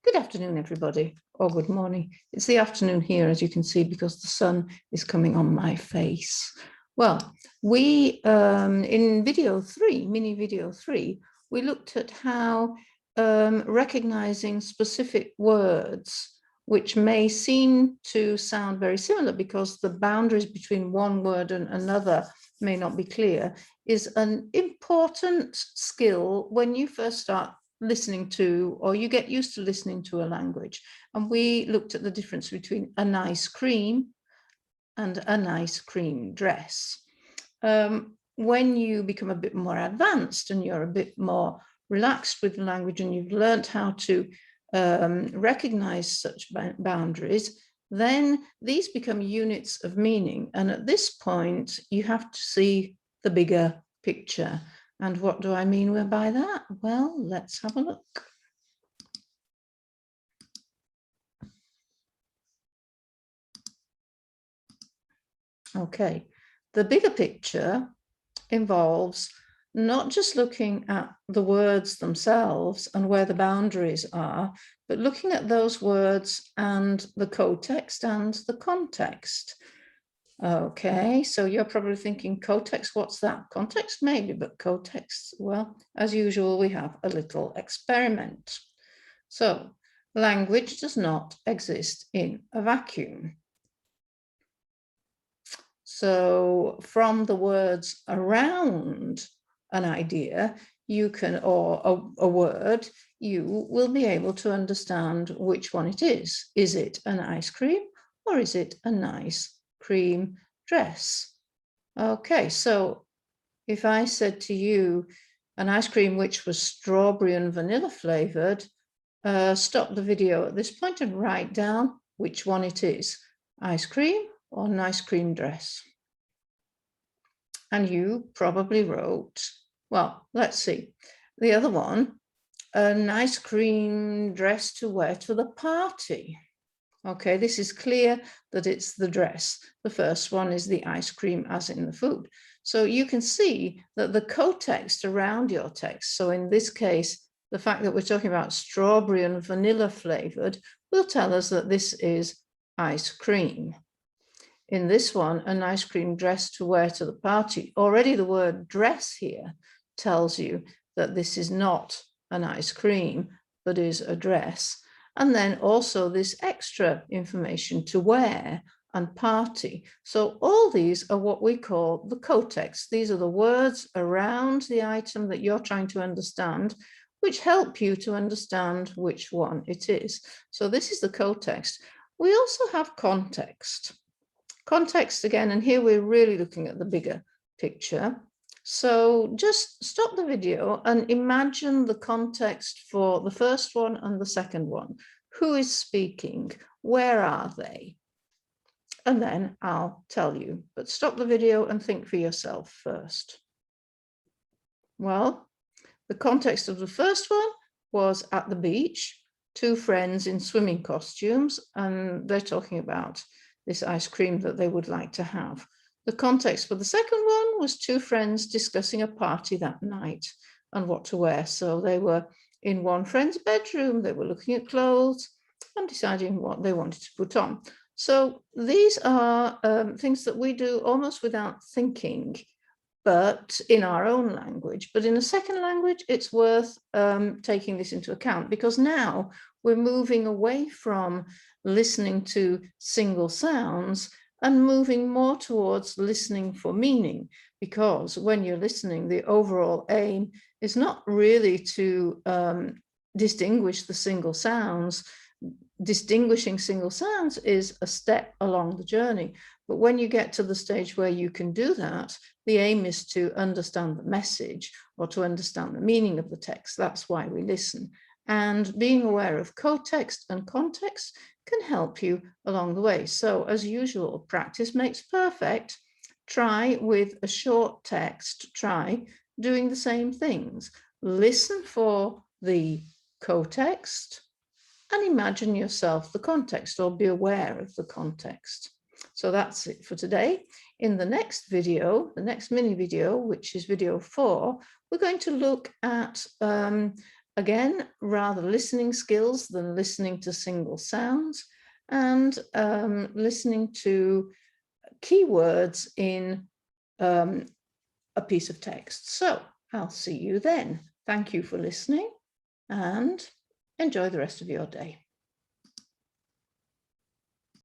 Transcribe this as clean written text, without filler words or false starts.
Good afternoon, everybody, or good morning. It's the afternoon here, as you can see, because the sun is coming on my face. Well, we, in video 3, mini video 3, we looked at how recognizing specific words, which may seem to sound very similar because the boundaries between one word and another may not be clear, is an important skill when you first start listening to, or you get used to listening to a language. And we looked at the difference between a nice cream and a nice cream dress. When you become a bit more advanced and you're a bit more relaxed with the language and you've learned how to recognize such boundaries, then these become units of meaning. And at this point, you have to see the bigger picture. And what do I mean by that? Well, let's have a look. Okay, the bigger picture involves not just looking at the words themselves and where the boundaries are, but looking at those words and the cotext and the context. Okay, so you're probably thinking, cotext, what's that? Context, maybe, but cotext, well, as usual, we have a little experiment. So, language does not exist in a vacuum. So, from the words around an idea, you can, or a word, you will be able to understand which one it is. Is it an ice cream or is it a nice cream dress? Okay, so if I said to you an ice cream which was strawberry and vanilla flavored, stop the video at this point and write down which one it is, ice cream or nice cream dress. And you probably wrote, well, let's see, the other one, a nice cream dress to wear to the party. Okay, this is clear that it's the dress. The first one is the ice cream as in the food. So you can see that the cotext around your text, so in this case, the fact that we're talking about strawberry and vanilla flavored will tell us that this is ice cream. In this one, an ice cream dress to wear to the party. Already the word dress here tells you that this is not an ice cream, but is a dress. And then also this extra information, to wear and party. So all these are what we call the cotext. These are the words around the item that you're trying to understand, which help you to understand which one it is. So this is the cotext. We also have context. Context again, and here we're really looking at the bigger picture. So just stop the video and imagine the context for the first one and the second one. Who is speaking? Where are they? And then I'll tell you, but stop the video and think for yourself first. Well, the context of the first one was at the beach, two friends in swimming costumes, and they're talking about this ice cream that they would like to have. The context for the second one was two friends discussing a party that night and what to wear. So they were in one friend's bedroom, they were looking at clothes and deciding what they wanted to put on. So these are things that we do almost without thinking, but in our own language. But in a second language, it's worth taking this into account, because now we're moving away from listening to single sounds and moving more towards listening for meaning, because when you're listening, the overall aim is not really to distinguish the single sounds. Distinguishing single sounds is a step along the journey. But when you get to the stage where you can do that, the aim is to understand the message or to understand the meaning of the text. That's why we listen. And being aware of cotext and context can help you along the way. So as usual, practice makes perfect. Try with a short text, try doing the same things. Listen for the cotext and imagine yourself the context, or be aware of the context. So that's it for today. In the next video, the next mini video, which is video 4, we're going to look at Again, rather listening skills than listening to single sounds, and listening to keywords in a piece of text. So I'll see you then. Thank you for listening and enjoy the rest of your day.